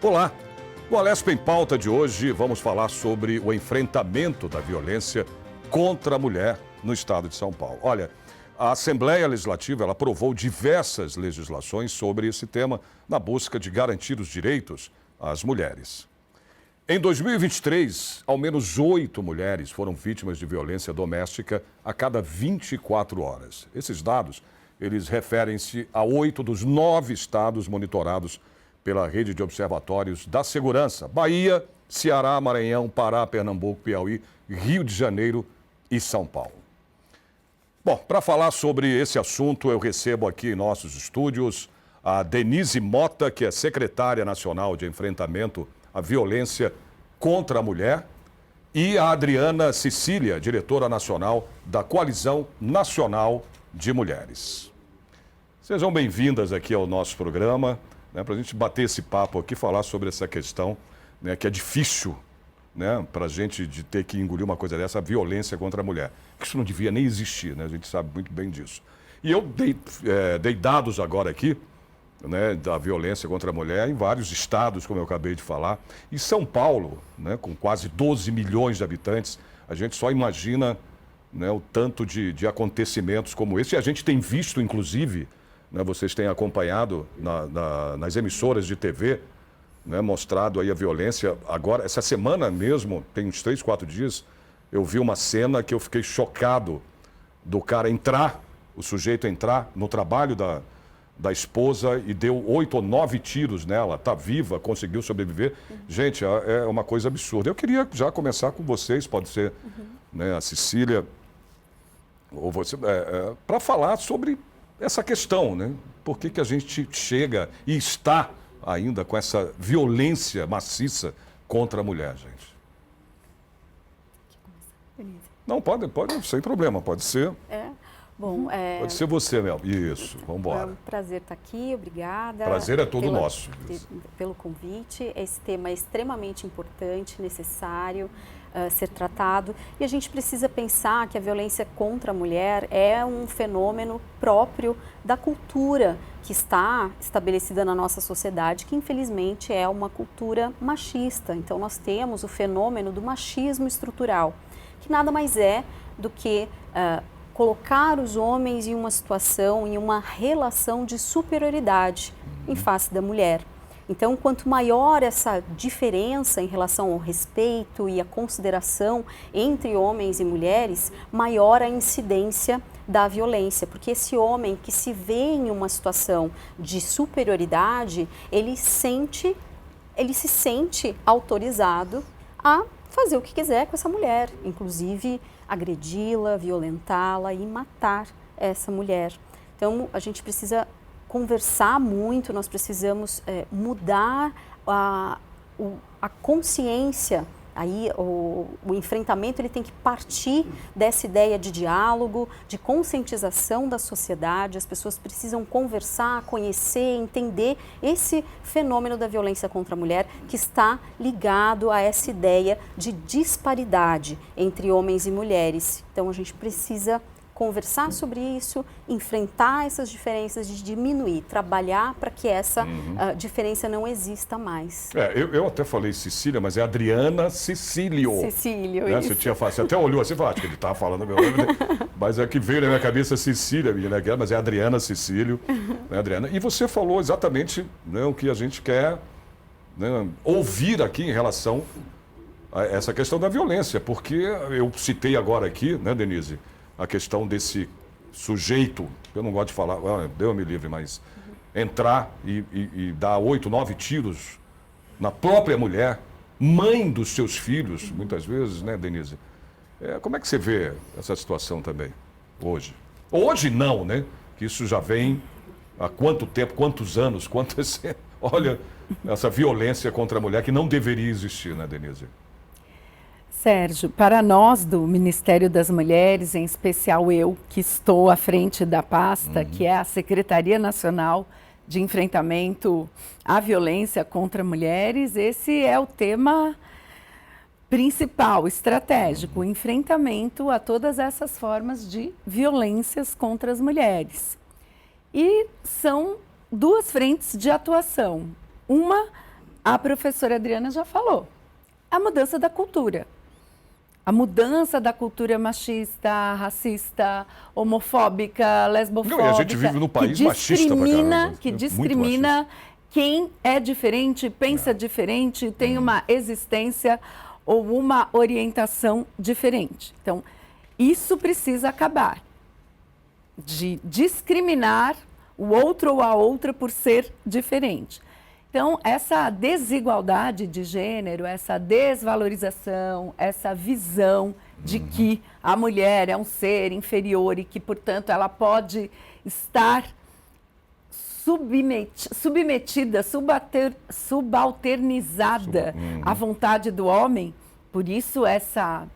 Olá! No Alesp em Pauta de hoje, vamos falar sobre o enfrentamento da violência contra a mulher no estado de São Paulo. Olha, a Assembleia Legislativa ela aprovou diversas legislações sobre esse tema na busca de garantir os direitos às mulheres. Em 2023, ao menos 8 mulheres foram vítimas de violência doméstica a cada 24 horas. Esses dados, eles referem-se a 8 dos 9 estados monitorados pela rede de observatórios da segurança: Bahia, Ceará, Maranhão, Pará, Pernambuco, Piauí, Rio de Janeiro e São Paulo. Bom, para falar sobre esse assunto, eu recebo aqui em nossos estúdios a Denise Mota, que é secretária nacional de enfrentamento à violência contra a mulher, e a Adriana Cecília, diretora nacional da Coalizão Nacional de Mulheres. Sejam bem-vindas aqui ao nosso programa, para a gente bater esse papo aqui, falar sobre essa questão, que é difícil, para a gente de ter que engolir uma coisa dessa, a violência contra a mulher. Que isso não devia nem existir, a gente sabe muito bem disso. E eu dei dados agora aqui, da violência contra a mulher em vários estados, como eu acabei de falar. E São Paulo, com quase 12 milhões de habitantes, a gente só imagina o tanto de acontecimentos como esse. E a gente tem visto, inclusive, vocês têm acompanhado nas emissoras de TV, mostrado aí a violência. Agora, essa semana mesmo, tem uns 3, 4 dias, eu vi uma cena que eu fiquei chocado do cara entrar, o sujeito entrar no trabalho da esposa e deu 8 ou 9 tiros nela, está viva, conseguiu sobreviver. Gente, é uma coisa absurda. Eu queria já começar com vocês, pode ser a Cecília, ou você, para falar sobre essa questão, Por que a gente chega e está ainda com essa violência maciça contra a mulher, gente? Não, pode, sem problema, pode ser. Bom, pode ser você, Mel. Isso, vamos embora. É um prazer estar aqui, obrigada. Prazer é todo nosso. Pelo convite. Esse tema é extremamente importante, necessário ser tratado. E a gente precisa pensar que a violência contra a mulher é um fenômeno próprio da cultura que está estabelecida na nossa sociedade, que infelizmente é uma cultura machista. Então nós temos o fenômeno do machismo estrutural, que nada mais é do que colocar os homens em uma situação, em uma relação de superioridade em face da mulher. Então, quanto maior essa diferença em relação ao respeito e a consideração entre homens e mulheres, maior a incidência da violência, porque esse homem que se vê em uma situação de superioridade, ele se sente autorizado a fazer o que quiser com essa mulher, inclusive agredi-la, violentá-la e matar essa mulher. Então, a gente precisa conversar muito, nós precisamos mudar a consciência. Aí o enfrentamento ele tem que partir dessa ideia de diálogo, de conscientização da sociedade. As pessoas precisam conversar, conhecer, entender esse fenômeno da violência contra a mulher que está ligado a essa ideia de disparidade entre homens e mulheres. Então a gente precisa conversar sobre isso, enfrentar essas diferenças, de diminuir, trabalhar para que essa diferença não exista mais. Eu até falei Cecília, mas é Adriana Cecílio. Cecílio, isso. Você até olhou assim e falou, acho que ele estava falando meu nome, mas é que veio na minha cabeça Cecília, mas é Adriana Cecílio. Adriana. E você falou exatamente o que a gente quer ouvir aqui em relação a essa questão da violência, porque eu citei agora aqui, Denise, a questão desse sujeito, eu não gosto de falar, Deus me livre, mas entrar e dar 8, 9 tiros na própria mulher, mãe dos seus filhos, muitas vezes, Denise? Como é que você vê essa situação também, hoje? Hoje não, que isso já vem há quanto tempo, quantos anos, olha, essa violência contra a mulher que não deveria existir, Denise? Sérgio, para nós do Ministério das Mulheres, em especial eu, que estou à frente da pasta, que é a Secretaria Nacional de Enfrentamento à Violência contra Mulheres, esse é o tema principal, estratégico, o enfrentamento a todas essas formas de violências contra as mulheres. E são duas frentes de atuação. Uma a professora Adriana já falou, a mudança da cultura. A mudança da cultura machista, racista, homofóbica, lesbofóbica. E a gente vive num país machista pra caramba. Que discrimina quem é diferente, pensa diferente, tem uma existência ou uma orientação diferente. Então, isso precisa acabar. De discriminar o outro ou a outra por ser diferente. Então, essa desigualdade de gênero, essa desvalorização, essa visão de que a mulher é um ser inferior e que, portanto, ela pode estar submetida, subalternizada à vontade do homem, por isso essa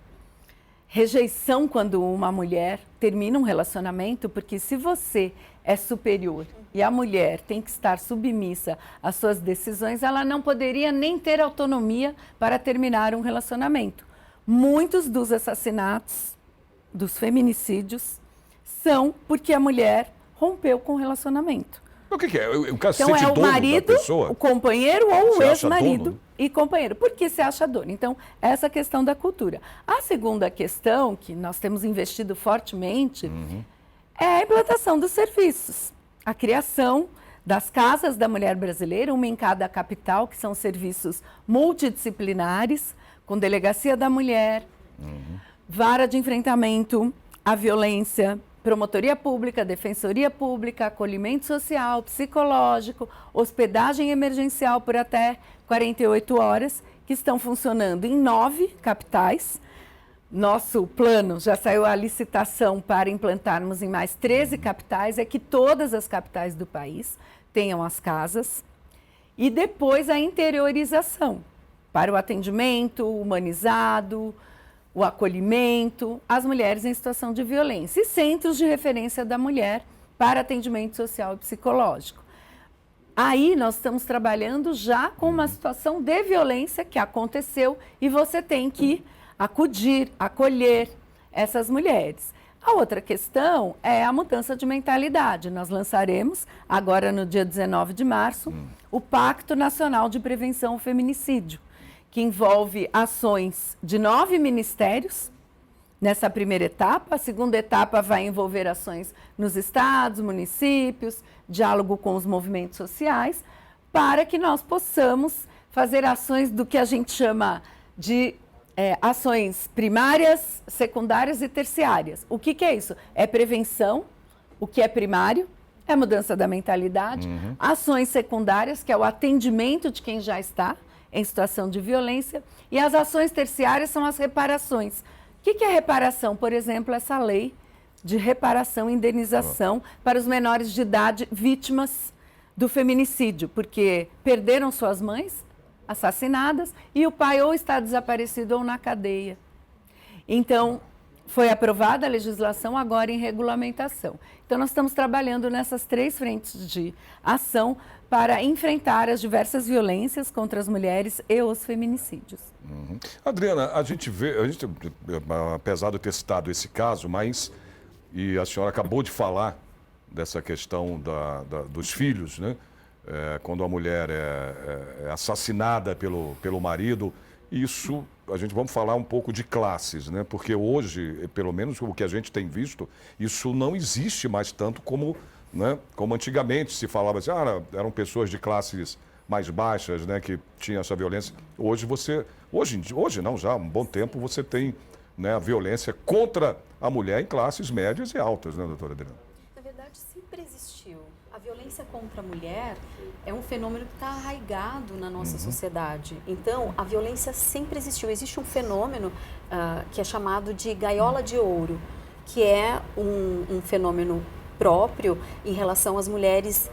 rejeição quando uma mulher termina um relacionamento, porque se você é superior e a mulher tem que estar submissa às suas decisões, ela não poderia nem ter autonomia para terminar um relacionamento. Muitos dos assassinatos, dos feminicídios, são porque a mulher rompeu com o relacionamento. O que é? O cara então se sente é o dono marido, da pessoa? o companheiro ou o ex-marido dono? E companheiro. Por que se acha dono? Então, essa questão da cultura. A segunda questão, que nós temos investido fortemente, é a implantação dos serviços. A criação das casas da mulher brasileira, uma em cada capital, que são serviços multidisciplinares, com delegacia da mulher, vara de enfrentamento à violência, promotoria pública, defensoria pública, acolhimento social, psicológico, hospedagem emergencial por até 48 horas, que estão funcionando em 9 capitais. Nosso plano, já saiu a licitação para implantarmos em mais 13 capitais, é que todas as capitais do país tenham as casas. E depois a interiorização para o atendimento humanizado, o acolhimento às mulheres em situação de violência e centros de referência da mulher para atendimento social e psicológico. Aí nós estamos trabalhando já com uma situação de violência que aconteceu e você tem que acudir, acolher essas mulheres. A outra questão é a mudança de mentalidade. Nós lançaremos, agora no dia 19 de março, o Pacto Nacional de Prevenção ao Feminicídio, que envolve ações de 9 ministérios nessa primeira etapa. A segunda etapa vai envolver ações nos estados, municípios, diálogo com os movimentos sociais, para que nós possamos fazer ações do que a gente chama de ações primárias, secundárias e terciárias. O que é isso? É prevenção, o que é primário, é a mudança da mentalidade. Ações secundárias, que é o atendimento de quem já está em situação de violência, e as ações terciárias são as reparações. O que é reparação? Por exemplo, essa lei de reparação e indenização para os menores de idade vítimas do feminicídio, porque perderam suas mães assassinadas e o pai ou está desaparecido ou na cadeia. Então, foi aprovada a legislação, agora em regulamentação. Então, nós estamos trabalhando nessas 3 frentes de ação para enfrentar as diversas violências contra as mulheres e os feminicídios. Adriana, a gente, apesar de ter citado esse caso, e a senhora acabou de falar dessa questão dos filhos, né? Quando a mulher é assassinada pelo marido, isso, vamos falar um pouco de classes, né? Porque hoje, pelo menos o que a gente tem visto, isso não existe mais tanto como, né, como antigamente se falava assim, eram pessoas de classes mais baixas, né, que tinham essa violência. Hoje não, já há um bom tempo você tem, né, a violência contra a mulher em classes médias e altas, né, doutora Adriana? Na verdade, sempre existiu. A violência contra a mulher é um fenômeno que está arraigado na nossa sociedade. Então, a violência sempre existiu. Existe um fenômeno que é chamado de gaiola de ouro, que é um fenômeno próprio em relação às mulheres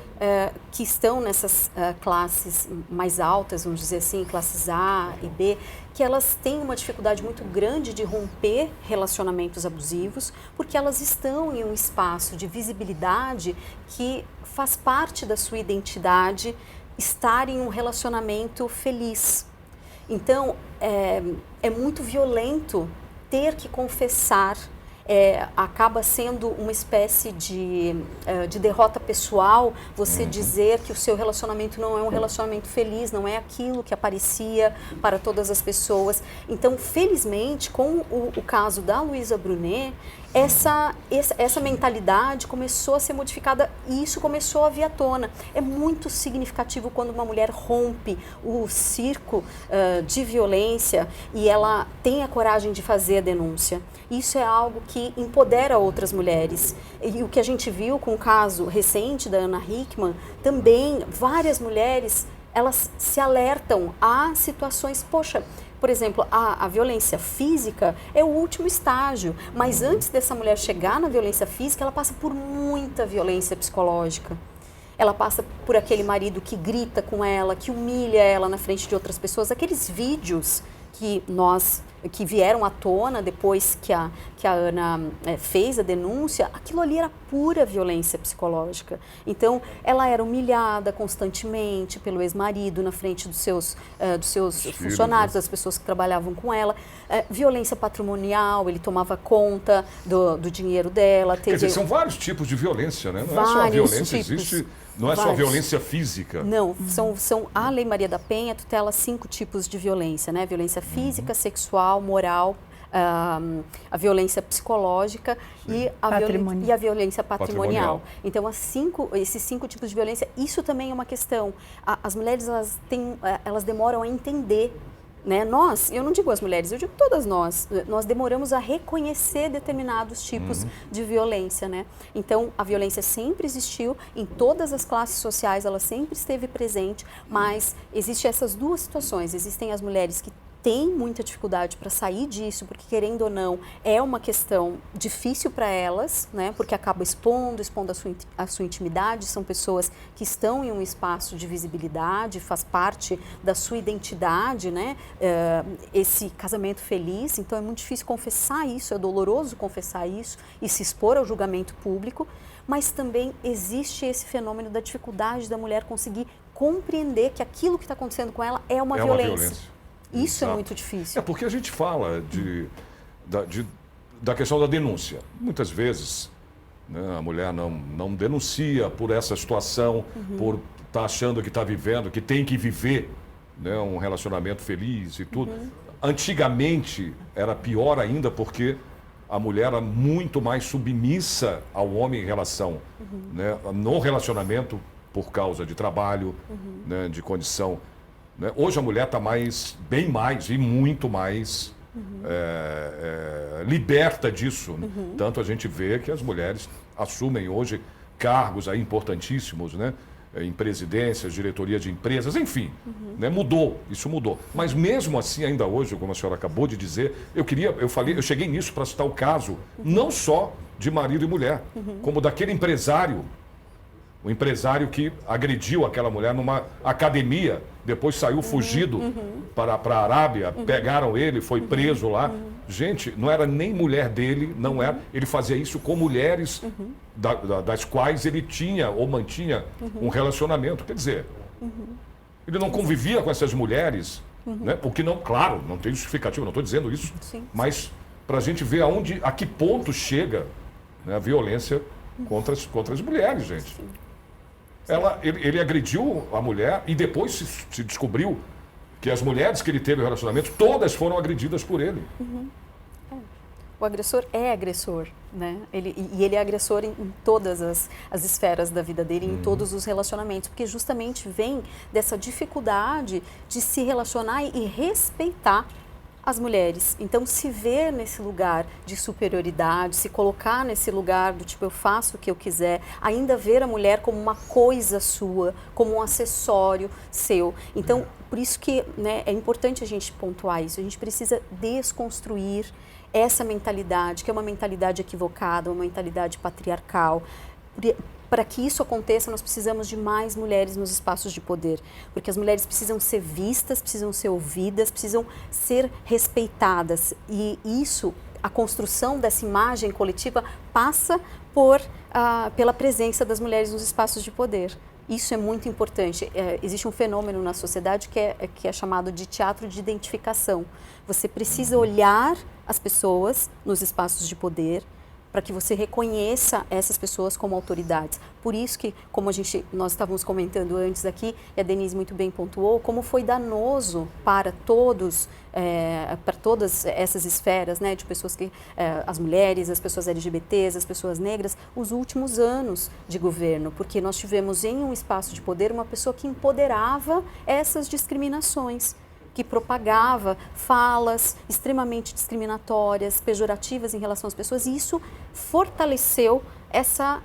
que estão nessas classes mais altas, vamos dizer assim, classes A e B, que elas têm uma dificuldade muito grande de romper relacionamentos abusivos, porque elas estão em um espaço de visibilidade que faz parte da sua identidade estar em um relacionamento feliz. Então, é muito violento ter que confessar acaba sendo uma espécie de derrota pessoal, você dizer que o seu relacionamento não é um relacionamento feliz, não é aquilo que aparecia para todas as pessoas. Então, felizmente, com o caso da Luísa Brunet, essa mentalidade começou a ser modificada e isso começou a vir à tona. É muito significativo quando uma mulher rompe o circo de violência e ela tem a coragem de fazer a denúncia. Isso é algo que empodera outras mulheres. E o que a gente viu com o caso recente da Ana Hickman, também várias mulheres, elas se alertam a situações, poxa, por exemplo, a violência física é o último estágio, mas antes dessa mulher chegar na violência física, ela passa por muita violência psicológica. Ela passa por aquele marido que grita com ela, que humilha ela na frente de outras pessoas. Aqueles vídeos que vieram à tona depois que a Ana fez a denúncia, aquilo ali era pura violência psicológica. Então, ela era humilhada constantemente pelo ex-marido na frente dos seus funcionários, das pessoas que trabalhavam com ela. Violência patrimonial, ele tomava conta do dinheiro dela. Quer dizer, são vários tipos de violência, né? Não é só a violência, existe... Não é só violência física. Não, a Lei Maria da Penha tutela 5 tipos de violência, né? Violência física, sexual, moral, a violência psicológica e a violência patrimonial. Então, esses 5 tipos de violência, isso também é uma questão. As mulheres, elas demoram a entender. Né? Eu não digo as mulheres, eu digo todas nós demoramos a reconhecer determinados tipos de violência, né? Então, a violência sempre existiu, em todas as classes sociais ela sempre esteve presente, mas existem essas duas situações, existem as mulheres que têm muita dificuldade para sair disso, porque querendo ou não, é uma questão difícil para elas, né? Porque acaba expondo a sua intimidade, são pessoas que estão em um espaço de visibilidade, faz parte da sua identidade, né? Esse casamento feliz, então é muito difícil confessar isso, é doloroso confessar isso e se expor ao julgamento público, mas também existe esse fenômeno da dificuldade da mulher conseguir compreender que aquilo que está acontecendo com ela é uma violência. Isso é muito difícil. É porque a gente fala da questão da denúncia. Muitas vezes, né, a mulher não denuncia por essa situação, por estar achando que está vivendo, que tem que viver, né, um relacionamento feliz e tudo. Antigamente era pior ainda porque a mulher era muito mais submissa ao homem em relação, né, no relacionamento por causa de trabalho, né, de condição. Hoje a mulher está bem mais e muito mais liberta disso. Tanto a gente vê que as mulheres assumem hoje cargos aí importantíssimos, né? Em presidências, diretoria de empresas, enfim, né? Isso mudou. Mas mesmo assim, ainda hoje, como a senhora acabou de dizer, eu cheguei nisso para citar o caso, não só de marido e mulher, como daquele empresário. O empresário que agrediu aquela mulher numa academia, depois saiu fugido para a Arábia, pegaram ele, foi preso lá. Gente, não era nem mulher dele, não era. Ele fazia isso com mulheres das quais ele tinha ou mantinha um relacionamento. Quer dizer, ele não convivia com essas mulheres, né? Porque não, claro, não tem justificativo, não estou dizendo isso, mas para a gente ver a que ponto chega, né, a violência contra as mulheres, gente. Ele agrediu a mulher e depois se descobriu que as mulheres que ele teve relacionamento, todas foram agredidas por ele. O agressor é agressor, né? Ele é agressor em todas as esferas da vida dele, em todos os relacionamentos, porque justamente vem dessa dificuldade de se relacionar e respeitar as mulheres. Então, se ver nesse lugar de superioridade, se colocar nesse lugar do tipo, eu faço o que eu quiser, ainda ver a mulher como uma coisa sua, como um acessório seu. Então, por isso que, né, é importante a gente pontuar isso. A gente precisa desconstruir essa mentalidade, que é uma mentalidade equivocada, uma mentalidade patriarcal. Para que isso aconteça, nós precisamos de mais mulheres nos espaços de poder, porque as mulheres precisam ser vistas, precisam ser ouvidas, precisam ser respeitadas. E isso, a construção dessa imagem coletiva passa pela presença das mulheres nos espaços de poder. Isso é muito importante. Existe um fenômeno na sociedade que é chamado de teatro de identificação. Você precisa olhar as pessoas nos espaços de poder para que você reconheça essas pessoas como autoridades. Por isso que, como nós estávamos comentando antes aqui, e a Denise muito bem pontuou, como foi danoso para todas essas esferas, né, de pessoas as mulheres, as pessoas LGBTs, as pessoas negras, os últimos anos de governo, porque nós tivemos em um espaço de poder uma pessoa que empoderava essas discriminações, que propagava falas extremamente discriminatórias, pejorativas em relação às pessoas, e isso fortaleceu essa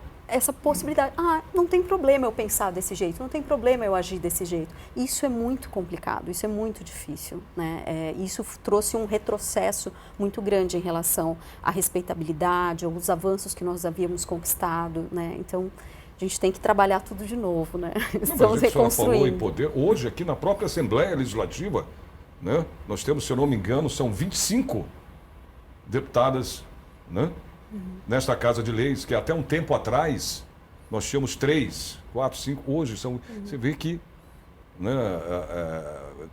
possibilidade. Não tem problema eu pensar desse jeito, não tem problema eu agir desse jeito. Isso é muito complicado, isso é muito difícil, né? Isso trouxe um retrocesso muito grande em relação à respeitabilidade, aos avanços que nós havíamos conquistado, né? Então, a gente tem que trabalhar tudo de novo, né? Estamos reconstruindo. Falou em poder. Hoje, aqui na própria Assembleia Legislativa, né, nós temos, se eu não me engano, são 25 deputadas, né, nesta Casa de Leis, que até um tempo atrás nós tínhamos 3, 4, 5, hoje são. Você vê que, né,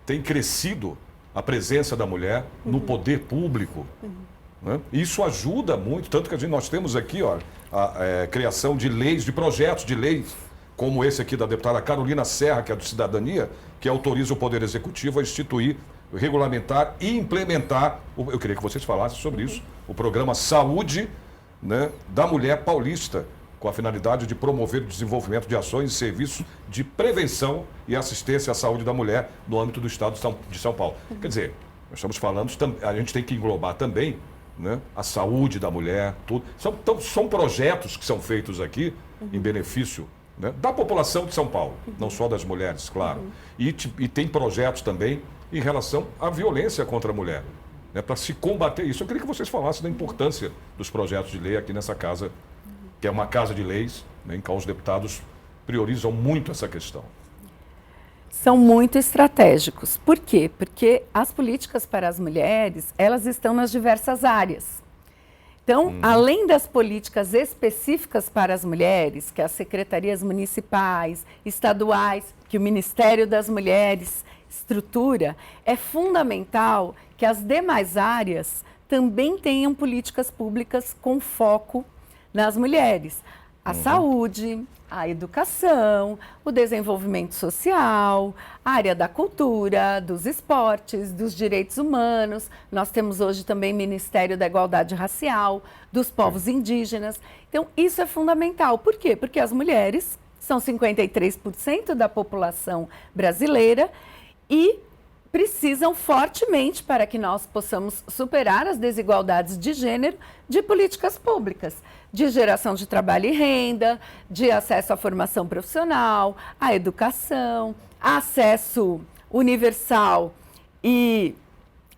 tem crescido a presença da mulher no poder público. Né? Isso ajuda muito, tanto que nós temos aqui a criação de leis, de projetos de leis, como esse aqui da deputada Carolina Serra, que é do Cidadania, que autoriza o Poder Executivo a instituir, regulamentar e implementar, eu queria que vocês falassem sobre isso, o programa Saúde, né, da Mulher Paulista, com a finalidade de promover o desenvolvimento de ações e serviços de prevenção e assistência à saúde da mulher no âmbito do Estado de São Paulo. Quer dizer, nós estamos falando, a gente tem que englobar também, né, a saúde da mulher, tudo. São projetos que são feitos aqui em benefício, né, da população de São Paulo, não só das mulheres, claro. E tem projetos também em relação à violência contra a mulher, né, para se combater isso. Eu queria que vocês falassem da importância dos projetos de lei aqui nessa casa, que é uma casa de leis, né, em que os deputados priorizam muito essa questão. São muito estratégicos. Por quê? Porque as políticas para as mulheres, elas estão nas diversas áreas. Então, além das políticas específicas para as mulheres, que as secretarias municipais, estaduais, que o Ministério das Mulheres estrutura, é fundamental que as demais áreas também tenham políticas públicas com foco nas mulheres. A saúde, a educação, o desenvolvimento social, a área da cultura, dos esportes, dos direitos humanos. Nós temos hoje também Ministério da Igualdade Racial, dos povos indígenas. Então, isso é fundamental. Por quê? Porque as mulheres são 53% da população brasileira e precisam fortemente, para que nós possamos superar as desigualdades de gênero, de políticas públicas, de geração de trabalho e renda, de acesso à formação profissional, à educação, acesso universal e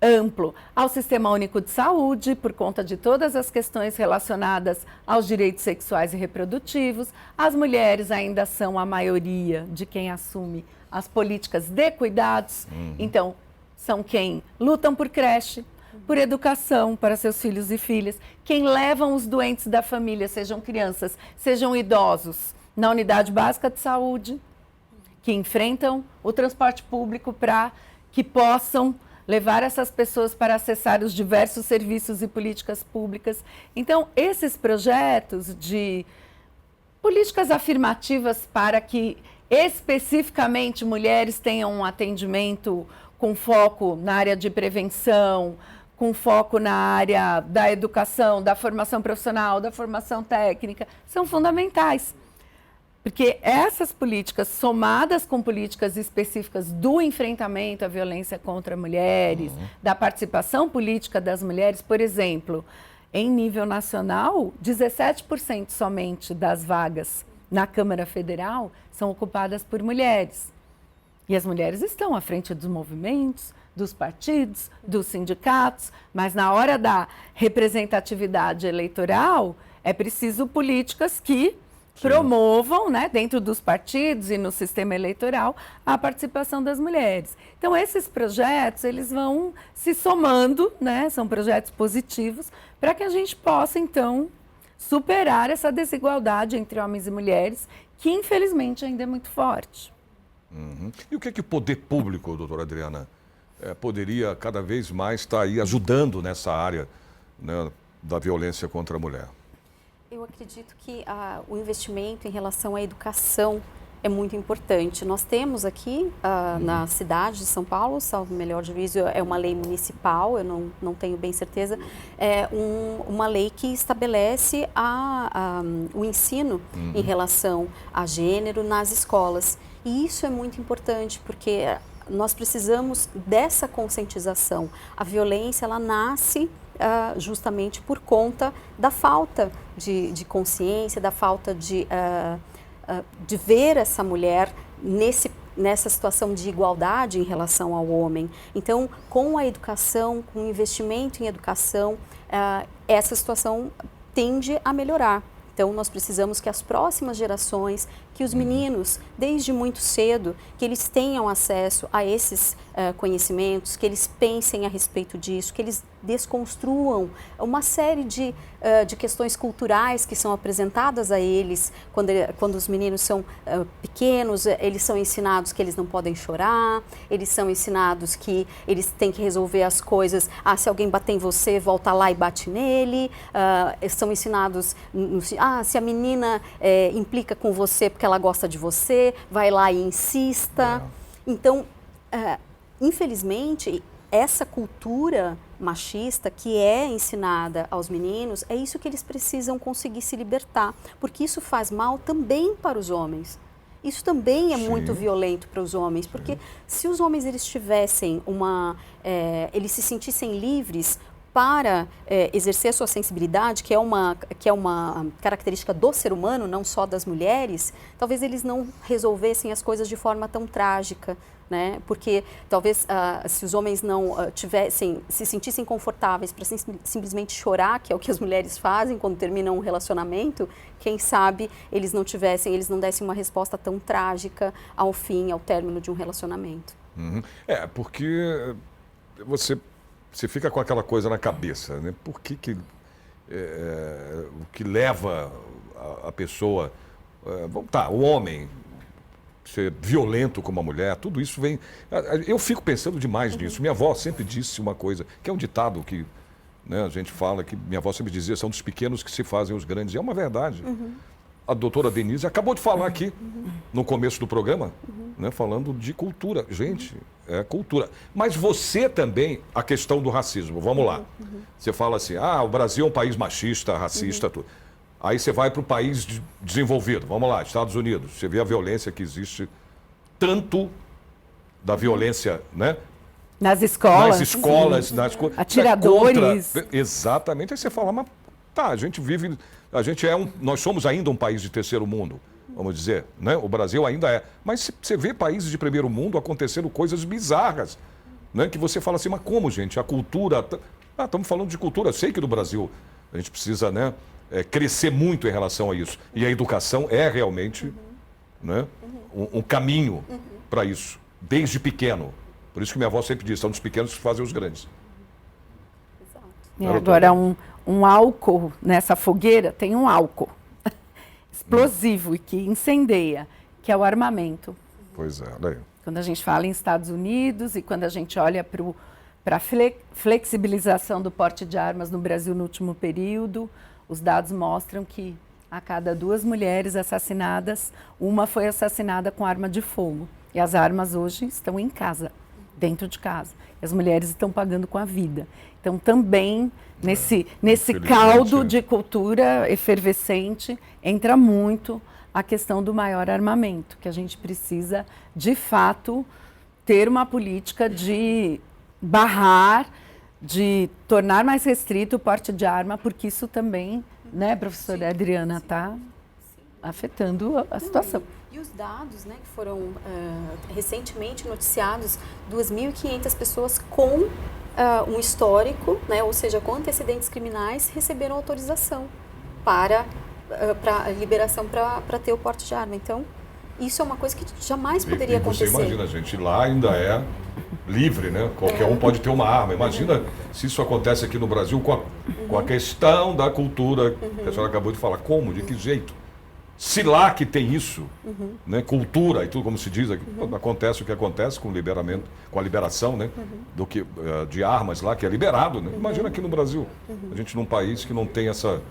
amplo ao Sistema Único de Saúde, por conta de todas as questões relacionadas aos direitos sexuais e reprodutivos. As mulheres ainda são a maioria de quem assume as políticas de cuidados, então são quem lutam por creche, por educação para seus filhos e filhas, quem levam os doentes da família, sejam crianças, sejam idosos, na unidade básica de saúde, que enfrentam o transporte público para que possam levar essas pessoas para acessar os diversos serviços e políticas públicas. Então, esses projetos de políticas afirmativas para que especificamente mulheres tenham um atendimento com foco na área de prevenção, com foco na área da educação, da formação profissional, da formação técnica, são fundamentais. Porque essas políticas, somadas com políticas específicas do enfrentamento à violência contra mulheres, da participação política das mulheres, por exemplo, em nível nacional, 17% somente das vagas na Câmara Federal são ocupadas por mulheres. E as mulheres estão à frente dos movimentos, dos partidos, dos sindicatos, mas na hora da representatividade eleitoral é preciso políticas que promovam, né, dentro dos partidos e no sistema eleitoral, a participação das mulheres. Então, esses projetos, eles vão se somando, né, são projetos positivos, para que a gente possa, então, superar essa desigualdade entre homens e mulheres, que infelizmente ainda é muito forte. E o que o poder público, doutora Adriana, poderia cada vez mais estar aí ajudando nessa área, né, da violência contra a mulher? Eu acredito que o investimento em relação à educação é muito importante. Nós temos aqui na cidade de São Paulo, salvo o melhor juízo, é uma lei municipal, eu não tenho bem certeza, uma lei que estabelece o ensino em relação a gênero nas escolas. E isso é muito importante, porque nós precisamos dessa conscientização. A violência, ela nasce justamente por conta da falta de consciência, da falta de ver essa mulher nessa situação de igualdade em relação ao homem. Então, com a educação, com o investimento em educação, essa situação tende a melhorar. Então, nós precisamos que as próximas gerações, que os meninos, desde muito cedo, que eles tenham acesso a esses conhecimentos, que eles pensem a respeito disso, que eles desconstruam uma série de questões culturais que são apresentadas a eles. Quando os meninos são pequenos, eles são ensinados que eles não podem chorar, eles são ensinados que eles têm que resolver as coisas. Se alguém bater em você, volta lá e bate nele. São ensinados, se a menina implica com você porque ela gosta de você, vai lá e insista. Então, infelizmente, essa cultura machista que é ensinada aos meninos, é isso que eles precisam conseguir se libertar, porque isso faz mal também para os homens. Isso também é muito violento para os homens, porque se os homens eles tivessem eles se sentissem livres para exercer sua sensibilidade, que é uma característica do ser humano, não só das mulheres, talvez eles não resolvessem as coisas de forma tão trágica, né? Porque talvez se os homens não se sentissem confortáveis para simplesmente chorar, que é o que as mulheres fazem quando terminam um relacionamento, quem sabe eles não dessem uma resposta tão trágica ao término de um relacionamento. Porque você fica com aquela coisa na cabeça, né? Por que o que leva a pessoa, o homem, ser violento com uma mulher, tudo isso vem... Eu fico pensando demais nisso. Minha avó sempre disse uma coisa, que é um ditado que, né, a gente fala, que minha avó sempre dizia, são dos pequenos que se fazem os grandes. E é uma verdade. A doutora Denise acabou de falar aqui, no começo do programa, né, falando de cultura. Gente, é cultura. Mas você também, a questão do racismo, vamos lá. Você fala assim, o Brasil é um país machista, racista, tudo. Aí você vai para o país desenvolvido, vamos lá, Estados Unidos. Você vê a violência que existe, tanto da violência, né? Nas escolas. Atiradores. Exatamente. Aí você fala, mas a gente vive... nós somos ainda um país de terceiro mundo, vamos dizer, né? O Brasil ainda é. Mas você vê países de primeiro mundo acontecendo coisas bizarras, né? Que você fala assim, mas como, gente? A cultura... estamos falando de cultura. Eu sei que no Brasil a gente precisa, né, crescer muito em relação a isso. E a educação é realmente né, um caminho para isso, desde pequeno. Por isso que minha avó sempre diz, são dos pequenos que fazem os grandes. Agora, um álcool nessa fogueira, tem um álcool explosivo e que incendeia, que é o armamento. Pois é, daí. Quando a gente fala em Estados Unidos e quando a gente olha para a flexibilização do porte de armas no Brasil no último período, os dados mostram que a cada 2 mulheres assassinadas, uma foi assassinada com arma de fogo. E as armas hoje estão em casa, dentro de casa. E as mulheres estão pagando com a vida. Então, também, nesse caldo de cultura efervescente, entra muito a questão do maior armamento, que a gente precisa, de fato, ter uma política de barrar, de tornar mais restrito o porte de arma, porque isso também, né, professora Adriana, está afetando a situação. E os dados, né, que foram recentemente noticiados, 2.500 pessoas com um histórico, né, ou seja, com antecedentes criminais, receberam autorização para liberação para ter o porte de arma. Então, isso é uma coisa que jamais poderia acontecer. Você imagina, gente, lá ainda é livre, né? Qualquer um pode ter uma arma. Imagina se isso acontece aqui no Brasil com a questão da cultura que a senhora acabou de falar. Como? De que jeito? Se lá que tem isso, né? Cultura e tudo como se diz aqui, acontece o que acontece com o liberamento, com a liberação, né? Do que de armas lá que é liberado, né? Imagina aqui no Brasil, a gente num país que não tem essa.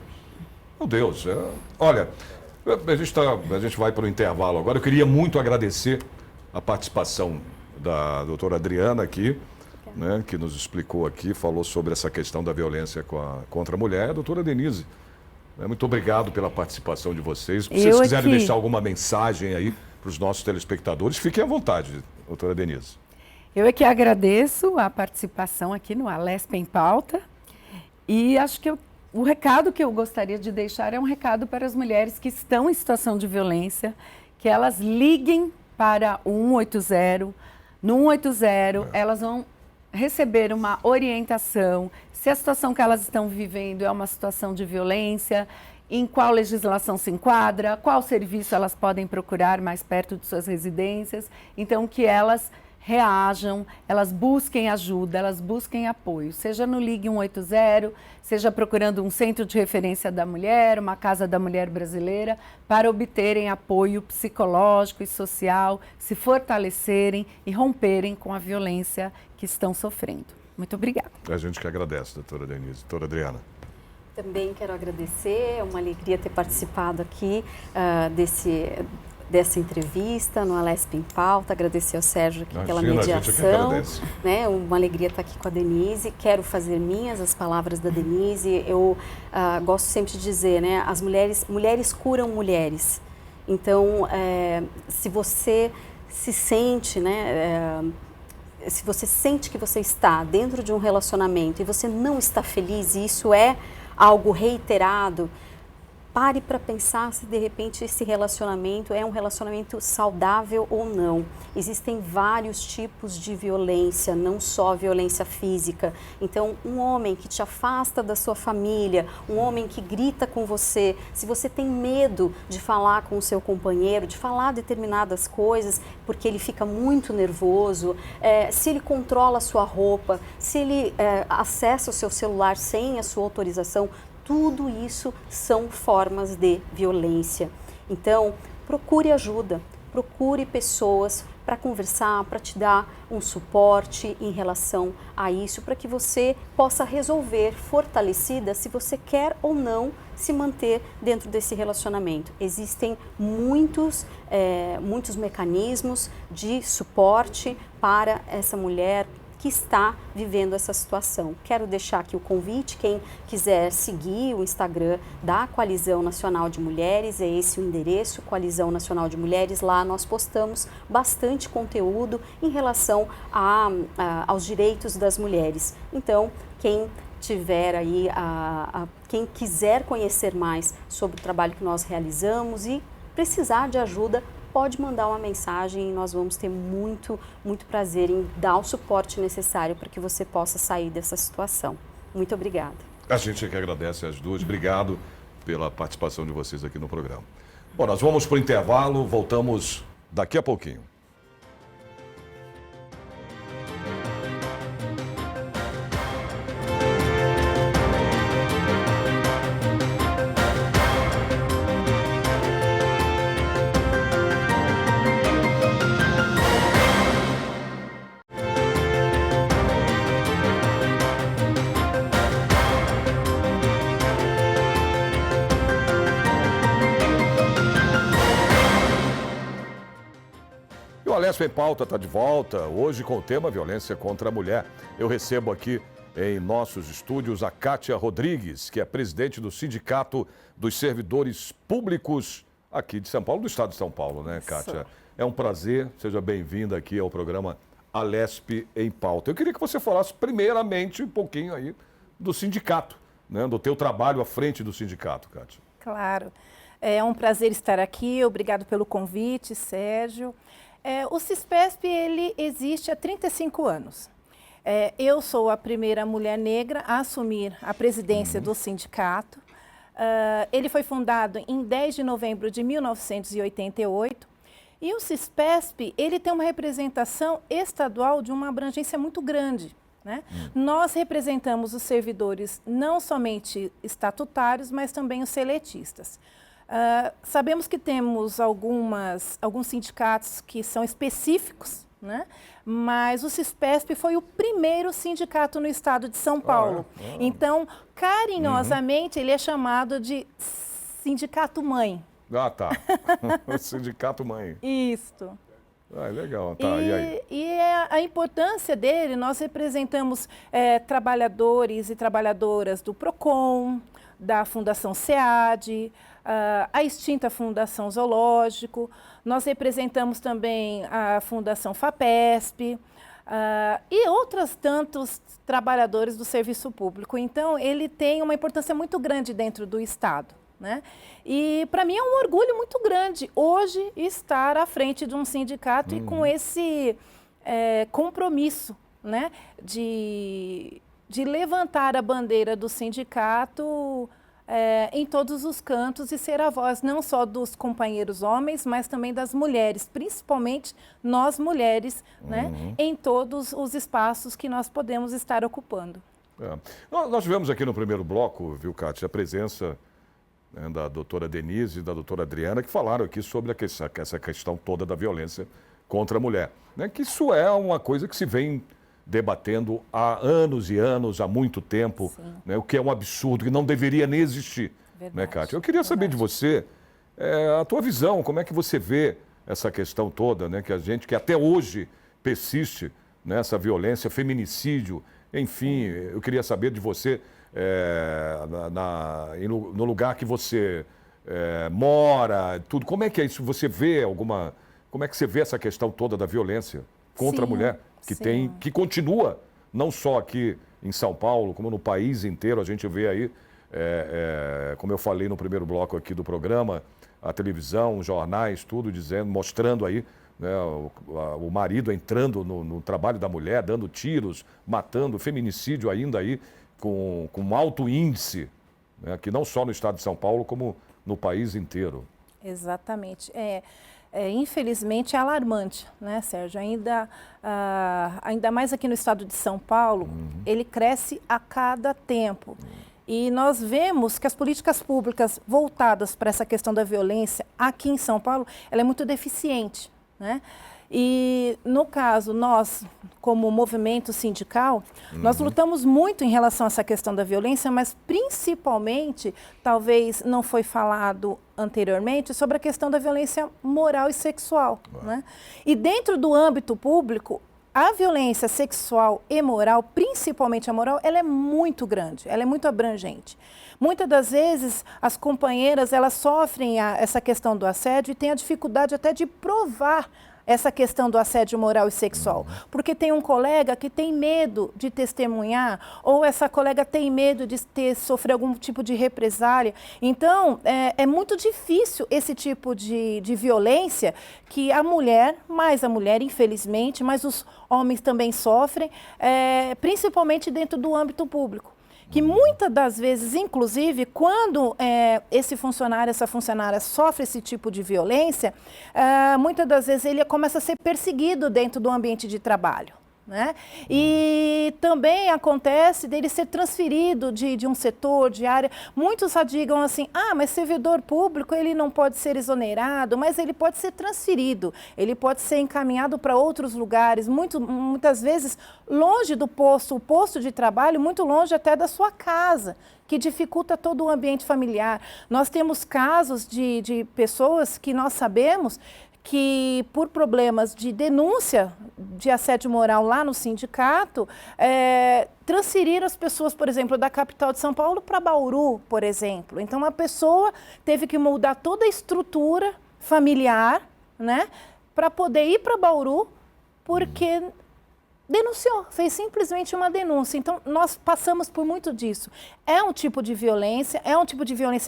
Meu Deus, olha, a gente vai para o intervalo agora. Eu queria muito agradecer a participação da doutora Adriana aqui, né? Que nos explicou aqui, falou sobre essa questão da violência contra a mulher. A doutora Denise. Muito obrigado pela participação de vocês. Se vocês quiserem deixar alguma mensagem aí para os nossos telespectadores, fiquem à vontade, doutora Denise. Eu é que agradeço a participação aqui no Alesp em Pauta e acho que o recado que eu gostaria de deixar é um recado para as mulheres que estão em situação de violência, que elas liguem para o 180. No 180, elas vão receber uma orientação, se a situação que elas estão vivendo é uma situação de violência, em qual legislação se enquadra, qual serviço elas podem procurar mais perto de suas residências. Então, que elas reajam, elas busquem ajuda, elas busquem apoio, seja no Ligue 180, seja procurando um centro de referência da mulher, uma casa da mulher brasileira, para obterem apoio psicológico e social, se fortalecerem e romperem com a violência que estão sofrendo. Muito obrigada. A gente que agradece, doutora Denise. Doutora Adriana. Também quero agradecer, é uma alegria ter participado aqui dessa entrevista no Alesp em Pauta, agradecer ao Sérgio aqui pela mediação, né? Uma alegria estar aqui com a Denise. Quero fazer minhas as palavras da Denise. Eu gosto sempre de dizer, né? As mulheres curam mulheres. Então, se você se sente, né? Se você sente que você está dentro de um relacionamento e você não está feliz, e isso é algo reiterado, pare para pensar se de repente esse relacionamento é um relacionamento saudável ou não. Existem vários tipos de violência, não só violência física. Então, um homem que te afasta da sua família, um homem que grita com você, se você tem medo de falar com o seu companheiro, de falar determinadas coisas, porque ele fica muito nervoso, se ele controla a sua roupa, se ele acessa o seu celular sem a sua autorização, tudo isso são formas de violência. Então, procure ajuda, procure pessoas para conversar, para te dar um suporte em relação a isso, para que você possa resolver fortalecida se você quer ou não se manter dentro desse relacionamento. Existem muitos mecanismos de suporte para essa mulher que está vivendo essa situação. Quero deixar aqui o convite, quem quiser seguir o Instagram da Coalizão Nacional de Mulheres, é esse o endereço, Coalizão Nacional de Mulheres. Lá nós postamos bastante conteúdo em relação aos direitos das mulheres. Então, quem tiver aí, quem quiser conhecer mais sobre o trabalho que nós realizamos e precisar de ajuda, pode mandar uma mensagem e nós vamos ter muito prazer em dar o suporte necessário para que você possa sair dessa situação. Muito obrigada. A gente que agradece as duas. Obrigado pela participação de vocês aqui no programa. Bom, nós vamos para o intervalo, voltamos daqui a pouquinho. O Alesp em Pauta está de volta, hoje com o tema violência contra a mulher. Eu recebo aqui em nossos estúdios a Kátia Rodrigues, que é presidente do Sindicato dos Servidores Públicos aqui de São Paulo, do estado de São Paulo, né, Kátia? É um prazer, seja bem-vinda aqui ao programa Alesp em Pauta. Eu queria que você falasse primeiramente um pouquinho aí do sindicato, né, do teu trabalho à frente do sindicato, Kátia. Claro, é um prazer estar aqui, obrigado pelo convite, Sérgio. O CISPESP, ele existe há 35 anos. Eu sou a primeira mulher negra a assumir a presidência do sindicato. Ele foi fundado em 10 de novembro de 1988 E o CISPESP, ele tem uma representação estadual de uma abrangência muito grande, né? Nós representamos os servidores não somente estatutários, mas também os seletistas. Sabemos que temos alguns sindicatos que são específicos, né? Mas o CISPESP foi o primeiro sindicato no estado de São Paulo. Então, carinhosamente, ele é chamado de sindicato mãe. Ah, tá. Sindicato mãe. Isso. Ah, legal. Tá, e aí? E a importância dele, nós representamos trabalhadores e trabalhadoras do PROCON, da Fundação SEAD, a extinta Fundação Zoológico, nós representamos também a Fundação FAPESP e outros tantos trabalhadores do serviço público. Então, ele tem uma importância muito grande dentro do Estado, né? E para mim é um orgulho muito grande hoje estar à frente de um sindicato e com esse compromisso, né, de levantar a bandeira do sindicato em todos os cantos e ser a voz não só dos companheiros homens, mas também das mulheres, principalmente nós mulheres, né, em todos os espaços que nós podemos estar ocupando. Nós tivemos aqui no primeiro bloco, viu, Kátia, a presença da doutora Denise e da doutora Adriana, que falaram aqui sobre essa questão toda da violência contra a mulher. Né? Que isso é uma coisa que se vem debatendo há anos e anos, há muito tempo, né? O que é um absurdo, que não deveria nem existir. Verdade, né, Kátia? Eu queria saber de você, a tua visão, como é que você vê essa questão toda, né? Que até hoje persiste nessa violência, feminicídio, enfim, eu queria saber de você, no lugar que você mora, tudo. Como é que é isso? Você vê como é que você vê essa questão toda da violência contra a mulher, que continua, não só aqui em São Paulo, como no país inteiro, a gente vê aí, como eu falei no primeiro bloco aqui do programa, a televisão, os jornais, tudo dizendo, mostrando aí, né, o marido entrando no trabalho da mulher, dando tiros, matando, feminicídio ainda aí, com alto índice, né, que não só no estado de São Paulo, como no país inteiro. Exatamente. Infelizmente é alarmante, né, Sérgio? Ainda mais aqui no estado de São Paulo, ele cresce a cada tempo. E nós vemos que as políticas públicas voltadas para essa questão da violência aqui em São Paulo, ela é muito deficiente, né? E, no caso, nós, como movimento sindical, nós lutamos muito em relação a essa questão da violência, mas principalmente, talvez não foi falado anteriormente, sobre a questão da violência moral e sexual. Né? E dentro do âmbito público, a violência sexual e moral, principalmente a moral, ela é muito grande, ela é muito abrangente. Muitas das vezes, as companheiras, elas sofrem essa questão do assédio e têm a dificuldade até de provar essa questão do assédio moral e sexual. Porque tem um colega que tem medo de testemunhar, ou essa colega tem medo de sofrer algum tipo de represália. Então, é muito difícil esse tipo de violência que a mulher, infelizmente, mas os homens também sofrem, principalmente dentro do âmbito público. Que muitas das vezes, inclusive, quando esse funcionário, essa funcionária sofre esse tipo de violência, muitas das vezes ele começa a ser perseguido dentro do ambiente de trabalho. Né? E também acontece dele ser transferido de um setor, de área. Muitos já digam assim, mas servidor público ele não pode ser exonerado, mas ele pode ser transferido, ele pode ser encaminhado para outros lugares, muitas vezes longe do posto, o posto de trabalho, muito longe até da sua casa, que dificulta todo o ambiente familiar. Nós temos casos de pessoas que nós sabemos que por problemas de denúncia de assédio moral lá no sindicato, transferiram as pessoas, por exemplo, da capital de São Paulo para Bauru, por exemplo. Então, a pessoa teve que mudar toda a estrutura familiar, né, para poder ir para Bauru, porque denunciou, fez simplesmente uma denúncia. Então, nós passamos por muito disso. É um tipo de violência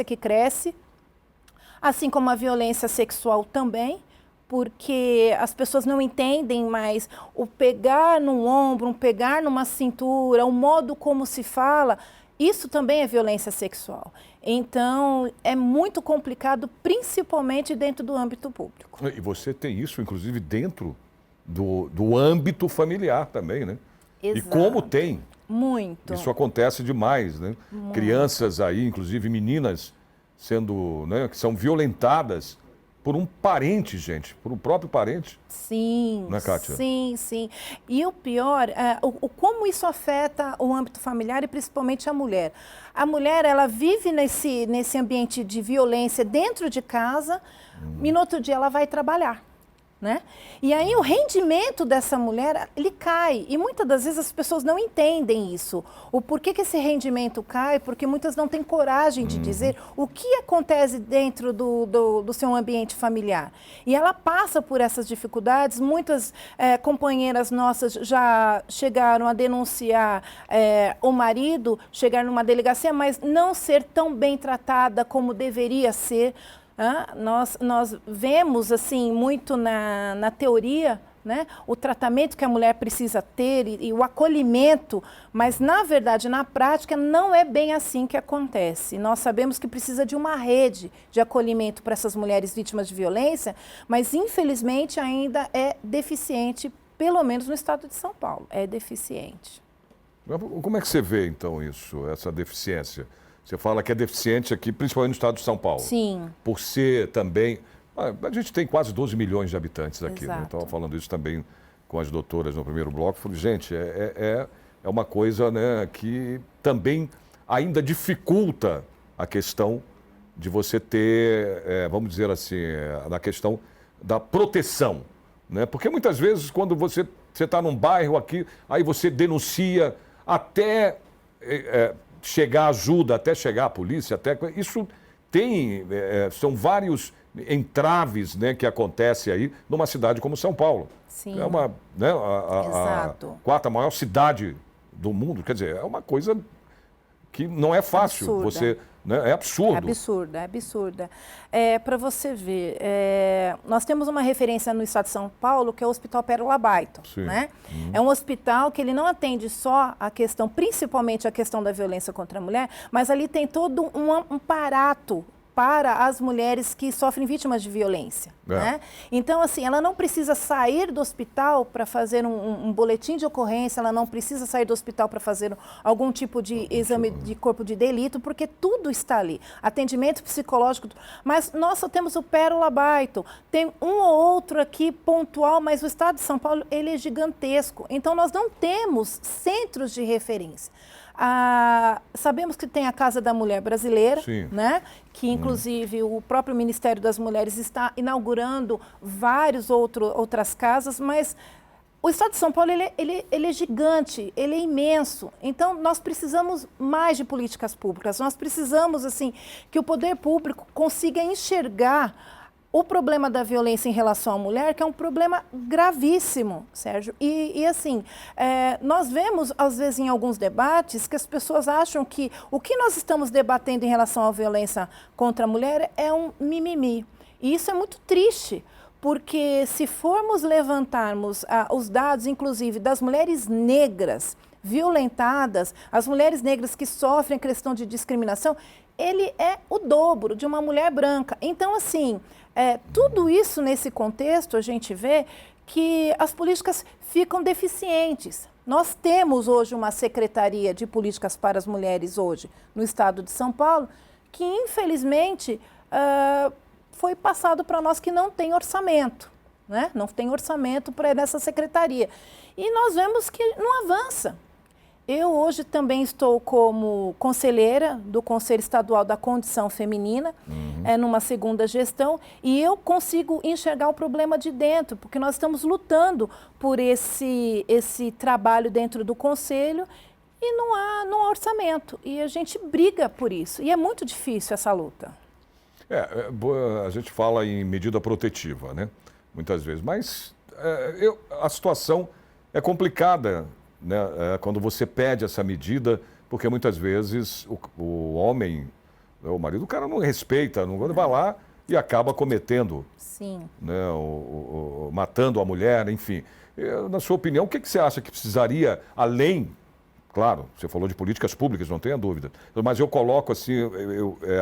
que cresce, assim como a violência sexual também, porque as pessoas não entendem mais o pegar no ombro, o pegar numa cintura, o modo como se fala, isso também é violência sexual. Então, é muito complicado, principalmente dentro do âmbito público. E você tem isso, inclusive, dentro do âmbito familiar também, né? Exato. E como tem. Muito. Isso acontece demais, né? Muito. Crianças aí, inclusive meninas, sendo, né, que são violentadas por um parente, gente, por um próprio parente. Sim, Né, Kátia? sim, sim. E o pior, como isso afeta o âmbito familiar e principalmente a mulher. A mulher, ela vive nesse ambiente de violência dentro de casa, e no outro dia ela vai trabalhar. Né? E aí o rendimento dessa mulher, ele cai. E muitas das vezes as pessoas não entendem isso. O porquê que esse rendimento cai, porque muitas não têm coragem de dizer o que acontece dentro do seu ambiente familiar. E ela passa por essas dificuldades. Muitas companheiras nossas já chegaram a denunciar o marido, chegar numa delegacia, mas não ser tão bem tratada como deveria ser. Nós vemos assim muito na teoria, né, o tratamento que a mulher precisa ter e o acolhimento, mas na verdade, na prática, não é bem assim que acontece. Nós sabemos que precisa de uma rede de acolhimento para essas mulheres vítimas de violência, mas infelizmente ainda é deficiente, pelo menos no estado de São Paulo, é deficiente. Como é que você vê então isso, essa deficiência? Você fala que é deficiente aqui, principalmente no estado de São Paulo. Sim. Por ser também... A gente tem quase 12 milhões de habitantes aqui. Né? Estava falando isso também com as doutoras no primeiro bloco. Falei, gente, é uma coisa, né, que também ainda dificulta a questão de você ter, vamos dizer assim, na questão da proteção. Né? Porque muitas vezes, quando você está num bairro aqui, aí você denuncia até... chegar ajuda, até chegar a polícia, isso tem, são vários entraves, né, que acontecem aí numa cidade como São Paulo. Sim. É uma, né, a quarta maior cidade do mundo, quer dizer, é uma coisa que não é fácil. Absurda. Você, né, é absurdo. É absurda, é absurda. Para você ver, nós temos uma referência no estado de São Paulo, que é o Hospital Pérola Baito. Né? É um hospital que ele não atende só a questão, principalmente a questão da violência contra a mulher, mas ali tem todo um aparato para as mulheres que sofrem vítimas de violência. Né? Então, assim, ela não precisa sair do hospital para fazer um boletim de ocorrência, ela não precisa sair do hospital para fazer algum tipo de exame de corpo de delito, porque tudo está ali. Atendimento psicológico. Mas nós só temos o Pérola Baito, tem um ou outro aqui pontual, mas o estado de São Paulo, ele é gigantesco. Então, nós não temos centros de referência. Sabemos que tem a Casa da Mulher Brasileira, né? Que inclusive o próprio Ministério das Mulheres está inaugurando várias outras casas, mas o estado de São Paulo ele é gigante, ele é imenso. Então nós precisamos mais de políticas públicas, nós precisamos assim que o poder público consiga enxergar o problema da violência em relação à mulher, que é um problema gravíssimo, Sérgio. E assim, nós vemos, às vezes, em alguns debates, que as pessoas acham que o que nós estamos debatendo em relação à violência contra a mulher é um mimimi. E isso é muito triste, porque se formos levantarmos os dados, inclusive, das mulheres negras violentadas, as mulheres negras que sofrem a questão de discriminação, ele é o dobro de uma mulher branca. Então, assim... tudo isso nesse contexto a gente vê que as políticas ficam deficientes. Nós temos hoje uma Secretaria de Políticas para as Mulheres hoje no estado de São Paulo que infelizmente foi passado para nós que não tem orçamento, né? Não tem orçamento para essa secretaria. E nós vemos que não avança. Eu hoje também estou como conselheira do Conselho Estadual da Condição Feminina, numa segunda gestão, e eu consigo enxergar o problema de dentro, porque nós estamos lutando por esse trabalho dentro do Conselho e não há orçamento. E a gente briga por isso, e é muito difícil essa luta. A gente fala em medida protetiva, né? Muitas vezes, mas a situação é complicada, né, quando você pede essa medida, porque muitas vezes o homem, o marido, o cara não respeita, não vai lá e acaba cometendo, né, matando a mulher, enfim. Na sua opinião, o que você acha que precisaria, além, Claro, você falou de políticas públicas, não tenha dúvida. Mas eu coloco assim,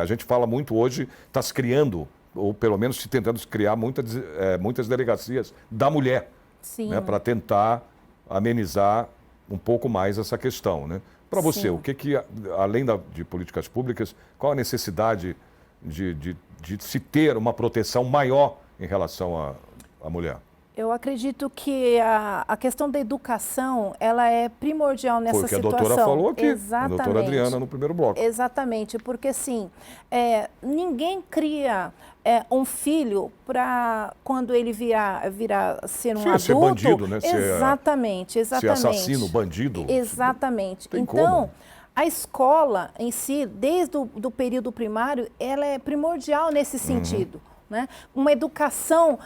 a gente fala muito hoje, está se criando, ou pelo menos se tentando criar muitas delegacias da mulher, né, para tentar amenizar um pouco mais essa questão, né? Para você, o que além de políticas públicas, qual a necessidade de se ter uma proteção maior em relação à mulher? Eu acredito que a questão da educação, ela é primordial nessa situação. Foi o que a doutora falou aqui, exatamente. A doutora Adriana, no primeiro bloco. Exatamente, porque assim, ninguém cria um filho para quando ele virar ser um adulto... Ser bandido, né? Exatamente. Ser assassino, bandido. Exatamente. Então, como? A escola em si, desde o período primário, ela é primordial nesse sentido. Né? Uma educação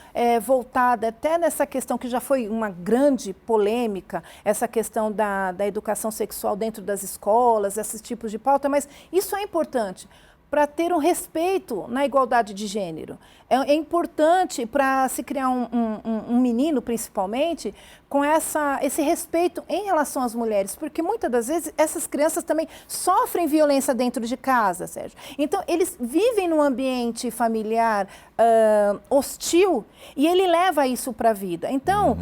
voltada até nessa questão que já foi uma grande polêmica, essa questão da educação sexual dentro das escolas, esses tipos de pauta, mas isso é importante para ter um respeito na igualdade de gênero. É importante para se criar um menino, principalmente, com esse respeito em relação às mulheres, porque muitas das vezes essas crianças também sofrem violência dentro de casa, Sérgio. Então, eles vivem num ambiente familiar hostil e ele leva isso para a vida. Então,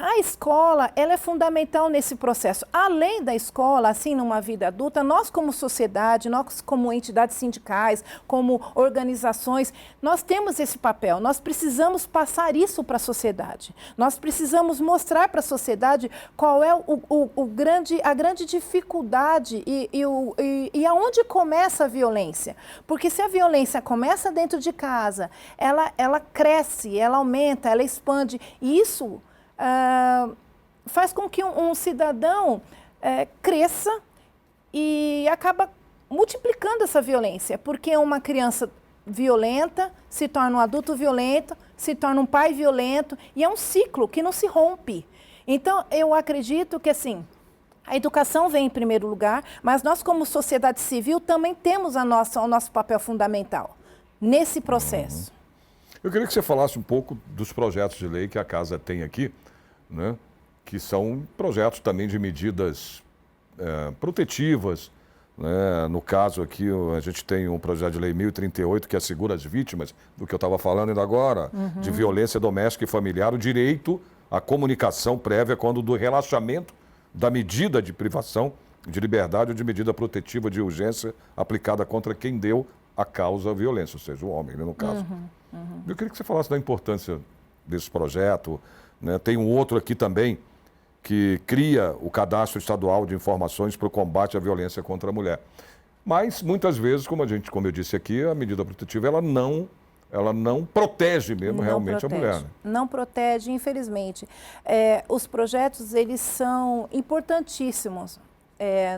a escola, ela é fundamental nesse processo. Além da escola, assim, numa vida adulta, nós como sociedade, nós como entidades sindicais, como organizações, nós temos esse papel. Nós precisamos passar isso para a sociedade. Nós precisamos mostrar para a sociedade qual é a grande dificuldade e aonde começa a violência. Porque se a violência começa dentro de casa, ela cresce, ela aumenta, ela expande. E isso... faz com que um cidadão cresça e acaba multiplicando essa violência, porque uma criança violenta se torna um adulto violento, se torna um pai violento, e é um ciclo que não se rompe. Então, eu acredito que, assim, a educação vem em primeiro lugar, mas nós, como sociedade civil, também temos o nosso papel fundamental nesse processo. Eu queria que você falasse um pouco dos projetos de lei que a Casa tem aqui, né? Que são projetos também de medidas protetivas, né? No caso aqui, a gente tem um projeto de lei 1038 que assegura as vítimas, do que eu estava falando ainda agora, de violência doméstica e familiar, o direito à comunicação prévia quando do relaxamento da medida de privação de liberdade ou de medida protetiva de urgência aplicada contra quem deu a causa à violência, ou seja, o homem, né, no caso. Eu queria que você falasse da importância desse projeto, né? Tem um outro aqui também que cria o Cadastro Estadual de Informações para o Combate à Violência contra a Mulher. Mas, muitas vezes, como eu disse aqui, a medida protetiva ela não protege mesmo realmente a mulher. Né? Não protege, infelizmente. Os projetos, eles são importantíssimos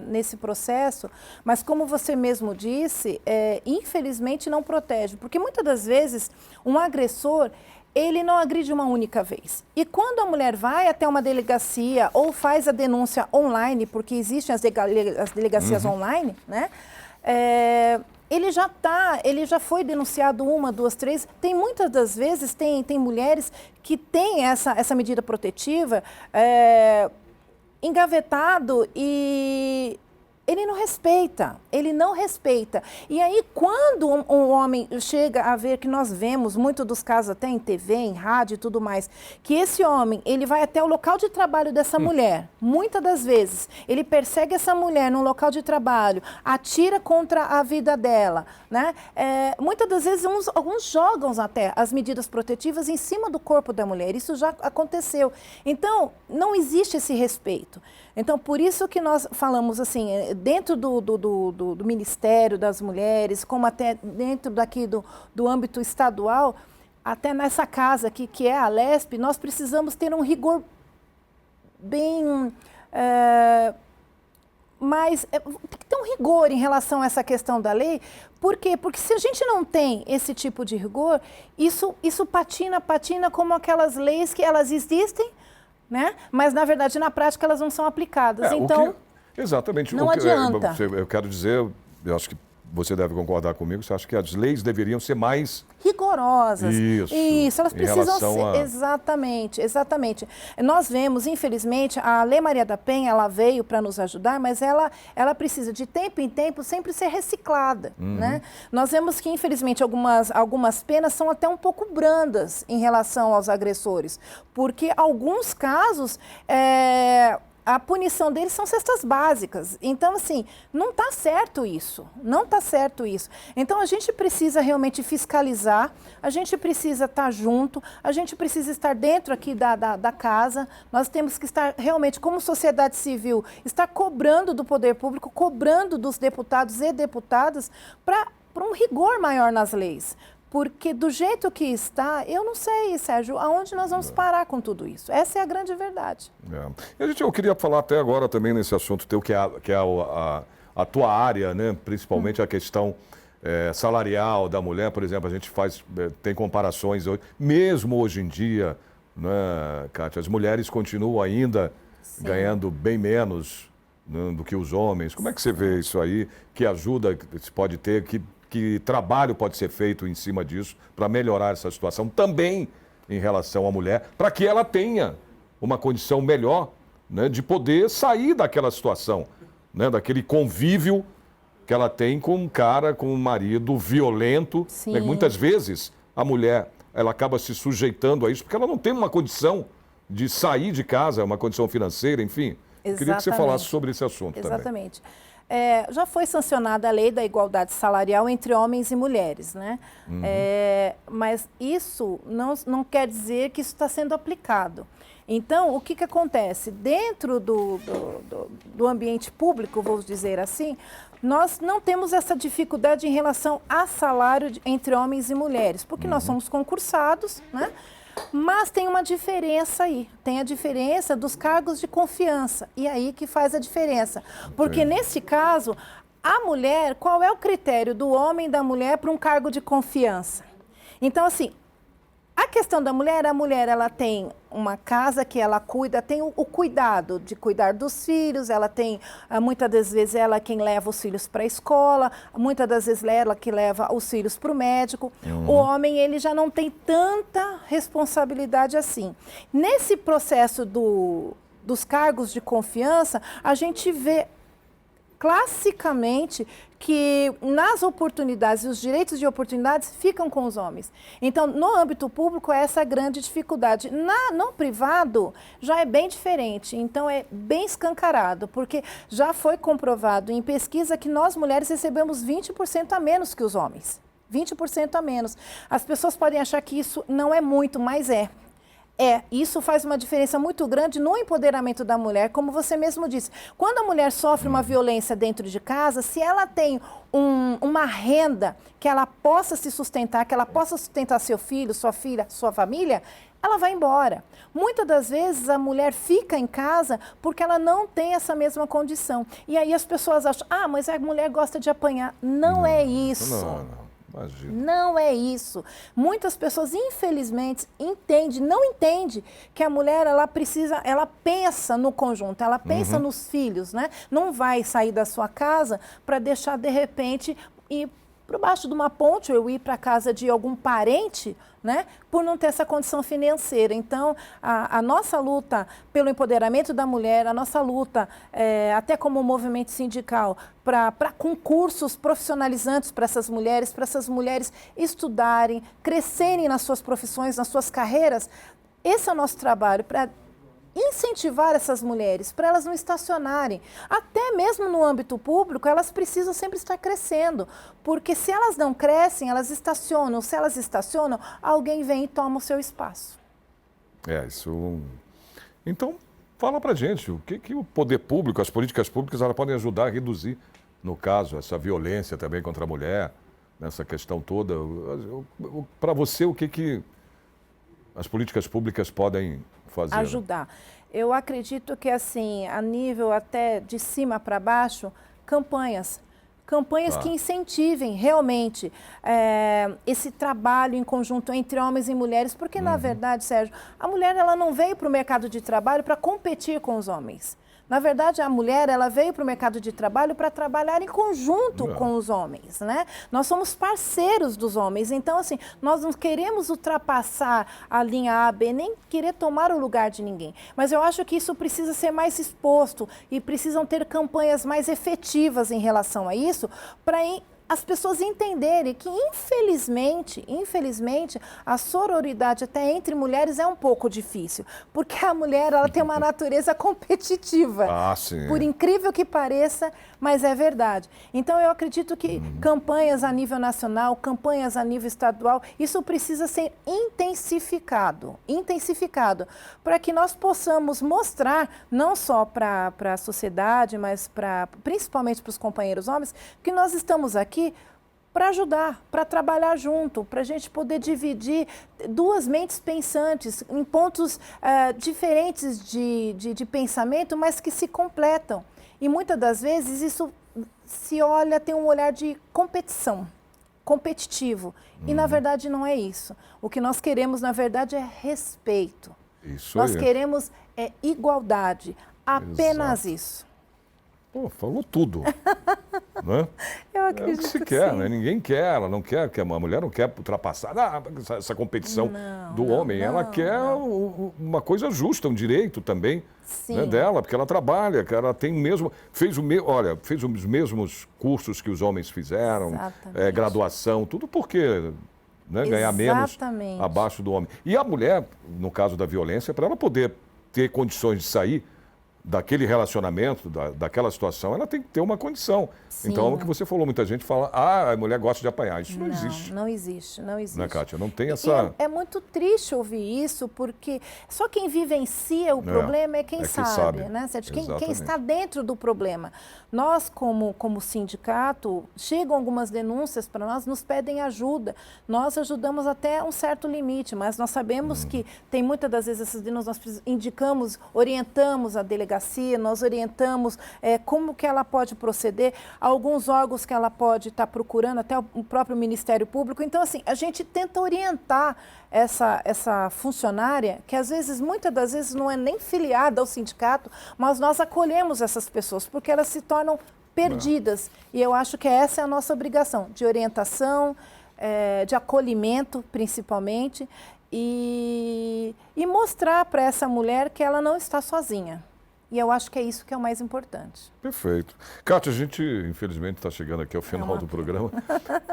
nesse processo, mas como você mesmo disse, infelizmente não protege, porque muitas das vezes um agressor, ele não agride uma única vez. E quando a mulher vai até uma delegacia ou faz a denúncia online, porque existem as delegacias online, né? Ele já foi denunciado 1, 2, 3. Tem muitas das vezes, tem mulheres que têm essa medida protetiva engavetado e ele não respeita. E aí, quando um homem chega a ver, que nós vemos muito dos casos até em TV, em rádio e tudo mais, que esse homem, ele vai até o local de trabalho dessa mulher, muitas das vezes, ele persegue essa mulher no local de trabalho, atira contra a vida dela, né? Muitas das vezes, alguns jogam até as medidas protetivas em cima do corpo da mulher, isso já aconteceu. Então, não existe esse respeito. Então, por isso que nós falamos assim, dentro do Ministério das Mulheres, como até dentro daqui do âmbito estadual, até nessa casa aqui, que é a Alesp, nós precisamos ter um rigor bem... mas tem que ter um rigor em relação a essa questão da lei. Por quê? Porque se a gente não tem esse tipo de rigor, isso patina como aquelas leis que elas existem, né? Mas, na verdade, na prática, elas não são aplicadas. Então, exatamente. Não adianta. Eu quero dizer, eu acho que você deve concordar comigo, você acha que as leis deveriam ser mais rigorosas. Isso, elas precisam ser. Exatamente. Nós vemos, infelizmente, a Lei Maria da Penha, ela veio para nos ajudar, mas ela precisa de tempo em tempo sempre ser reciclada, né? Nós vemos que, infelizmente, algumas penas são até um pouco brandas em relação aos agressores, porque alguns casos a punição deles são cestas básicas. Então, assim, não está certo isso. Não está certo isso. Então, a gente precisa realmente fiscalizar, a gente precisa estar junto, a gente precisa estar dentro aqui da casa. Nós temos que estar realmente, como sociedade civil, estar cobrando do poder público, cobrando dos deputados e deputadas para um rigor maior nas leis. Porque do jeito que está, eu não sei, Sérgio, aonde nós vamos parar com tudo isso. Essa é a grande verdade. Eu queria falar até agora também nesse assunto teu, que é a tua área, né? Principalmente a questão salarial da mulher, por exemplo, a gente tem comparações hoje, mesmo hoje em dia, né, Kátia, as mulheres continuam ainda ganhando bem menos, né, do que os homens. Como é que você vê isso aí? Que ajuda se pode ter, que trabalho pode ser feito em cima disso para melhorar essa situação também em relação à mulher, para que ela tenha uma condição melhor, né, de poder sair daquela situação, né, daquele convívio que ela tem com um cara, com um marido violento. Né? Muitas vezes a mulher ela acaba se sujeitando a isso porque ela não tem uma condição de sair de casa, uma condição financeira, enfim. Eu queria que você falasse sobre esse assunto também. Exatamente. Já foi sancionada a lei da igualdade salarial entre homens e mulheres, né? Mas isso não quer dizer que isso está sendo aplicado. Então, o que acontece? Dentro do ambiente público, vou dizer assim, nós não temos essa dificuldade em relação a salário entre homens e mulheres, porque nós somos concursados, né? Mas tem uma diferença aí, tem a diferença dos cargos de confiança, e aí que faz a diferença. Porque nesse caso, a mulher, qual é o critério do homem e da mulher para um cargo de confiança? Então, assim, a questão da mulher, a mulher ela tem uma casa que ela cuida, tem o cuidado de cuidar dos filhos, ela tem, muitas das vezes, ela quem leva os filhos para a escola, muitas das vezes ela que leva os filhos para o médico. O homem, ele já não tem tanta responsabilidade assim. Nesse processo dos cargos de confiança, a gente vê classicamente que nas oportunidades, os direitos de oportunidades ficam com os homens. Então, no âmbito público, é essa grande dificuldade. No privado, já é bem diferente. Então, é bem escancarado, porque já foi comprovado em pesquisa que nós, mulheres, recebemos 20% a menos que os homens. 20% a menos. As pessoas podem achar que isso não é muito, mas é. Isso faz uma diferença muito grande no empoderamento da mulher, como você mesmo disse. Quando a mulher sofre uma violência dentro de casa, se ela tem uma renda que ela possa se sustentar, que ela possa sustentar seu filho, sua filha, sua família, ela vai embora. Muitas das vezes a mulher fica em casa porque ela não tem essa mesma condição. E aí as pessoas acham, mas a mulher gosta de apanhar. Não é isso. Não. Imagina. Não é isso. Muitas pessoas, infelizmente, não entendem que a mulher, ela pensa no conjunto, ela pensa nos filhos, né? Não vai sair da sua casa para deixar, de repente, ir por baixo de uma ponte ou ir para a casa de algum parente, né? Por não ter essa condição financeira. Então, a nossa luta pelo empoderamento da mulher, a nossa luta, até como movimento sindical, para concursos profissionalizantes para essas mulheres estudarem, crescerem nas suas profissões, nas suas carreiras, esse é o nosso trabalho, para incentivar essas mulheres, para elas não estacionarem. Até mesmo no âmbito público, elas precisam sempre estar crescendo, porque se elas não crescem, elas estacionam. Se elas estacionam, alguém vem e toma o seu espaço. Isso... Então, fala pra gente, o que o poder público, as políticas públicas, elas podem ajudar a reduzir, no caso, essa violência também contra a mulher, nessa questão toda. Para você, o que as políticas públicas podem fazer? Ajudar. Eu acredito que, assim, a nível até de cima para baixo, campanhas que incentivem realmente esse trabalho em conjunto entre homens e mulheres, porque, na verdade, Sérgio, a mulher ela não veio para o mercado de trabalho para competir com os homens. Na verdade, a mulher, ela veio para o mercado de trabalho para trabalhar em conjunto com os homens, né? Nós somos parceiros dos homens, então, assim, nós não queremos ultrapassar a linha A, B, nem querer tomar o lugar de ninguém. Mas eu acho que isso precisa ser mais exposto e precisam ter campanhas mais efetivas em relação a isso, para as pessoas entenderem que, infelizmente, a sororidade até entre mulheres é um pouco difícil, porque a mulher, ela tem uma natureza competitiva. Ah, sim. Por incrível que pareça, mas é verdade. Então, eu acredito que campanhas a nível nacional, campanhas a nível estadual, isso precisa ser intensificado, para que nós possamos mostrar, não só para a sociedade, mas principalmente para os companheiros homens, que nós estamos aqui para ajudar, para trabalhar junto, para a gente poder dividir duas mentes pensantes em pontos diferentes de pensamento, mas que se completam. E muitas das vezes isso tem um olhar de competição, competitivo. E na verdade não é isso. O que nós queremos, na verdade, é respeito. Isso nós aí. queremos igualdade, apenas isso. Pô, falou tudo. Né? Eu É o acredito que se que quer, sim. né? Ninguém quer, ela não quer, que a mulher não quer ultrapassar essa competição do homem. Ela quer uma coisa justa, um direito também, né, dela, porque ela trabalha, que ela tem mesmo, fez os mesmos cursos que os homens fizeram, graduação, tudo porque ganhar menos abaixo do homem. E a mulher, no caso da violência, para ela poder ter condições de sair daquele relacionamento, daquela situação, ela tem que ter uma condição. Sim. Então, é o que você falou, muita gente fala, a mulher gosta de apanhar. Isso não existe. Não existe. Né, Kátia? Não tem essa... É muito triste ouvir isso, porque só quem vivencia o problema é quem sabe, né, Sérgio? Quem está dentro do problema. Nós, como sindicato, chegam algumas denúncias para nós, nos pedem ajuda. Nós ajudamos até um certo limite, mas nós sabemos que tem muitas das vezes essas denúncias, nós indicamos, orientamos a delegacia, nós orientamos como que ela pode proceder, alguns órgãos que ela pode estar procurando, até o próprio Ministério Público. Então, assim, a gente tenta orientar essa funcionária, que às vezes, muitas das vezes, não é nem filiada ao sindicato, mas nós acolhemos essas pessoas, porque elas se tornam perdidas. E eu acho que essa é a nossa obrigação, de orientação, de acolhimento, principalmente, e mostrar para essa mulher que ela não está sozinha. E eu acho que é isso que é o mais importante. Perfeito. Kátia, a gente, infelizmente, está chegando aqui ao final do programa.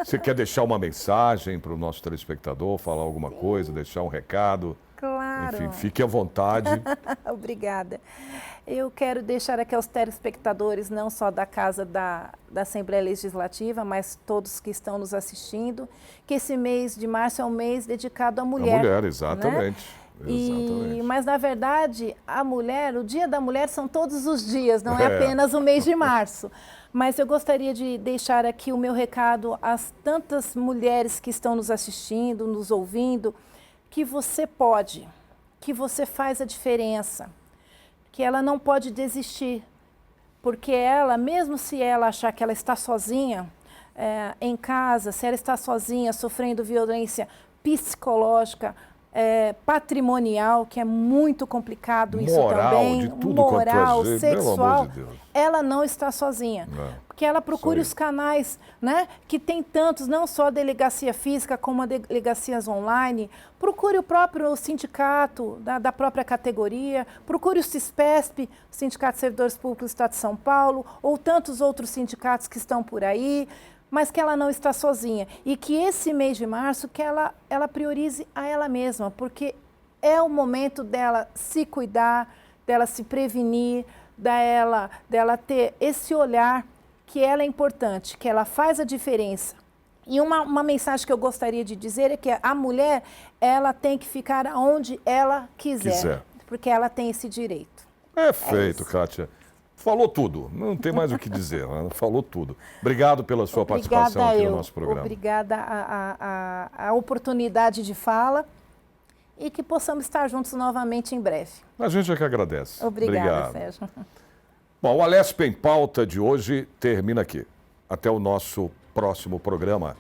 Você quer deixar uma mensagem para o nosso telespectador, falar alguma coisa, deixar um recado? Claro. Enfim, fique à vontade. Obrigada. Eu quero deixar aqui aos telespectadores, não só da Casa da Assembleia Legislativa, mas todos que estão nos assistindo, que esse mês de março é um mês dedicado à mulher. A mulher, exatamente. Né? Mas, na verdade, o Dia da Mulher são todos os dias, não é apenas o mês de março. Mas eu gostaria de deixar aqui o meu recado às tantas mulheres que estão nos assistindo, nos ouvindo, que você pode, que você faz a diferença, que ela não pode desistir, porque ela, mesmo se ela achar que ela está sozinha em casa, se ela está sozinha, sofrendo violência psicológica, patrimonial, que é muito complicado isso também, de tudo moral, jeito, sexual, pelo amor de Deus. Ela não está sozinha. Que ela procure os canais, né, que tem tantos, não só a delegacia física, como as delegacias online. Procure o próprio sindicato da própria categoria, procure o CISPESP, o Sindicato de Servidores Públicos do Estado de São Paulo, ou tantos outros sindicatos que estão por aí, mas que ela não está sozinha. E que esse mês de março, que ela priorize a ela mesma, porque é o momento dela se cuidar, dela se prevenir, dela ter esse olhar que ela é importante, que ela faz a diferença. E uma mensagem que eu gostaria de dizer é que a mulher, ela tem que ficar onde ela quiser. Porque ela tem esse direito. Perfeito, Kátia. Falou tudo, não tem mais o que dizer, falou tudo. Obrigado pela sua participação aqui no nosso programa. Obrigada a oportunidade de fala e que possamos estar juntos novamente em breve. A gente é que agradece. Obrigada, Sérgio. Bom, o Alesp em Pauta de hoje termina aqui. Até o nosso próximo programa.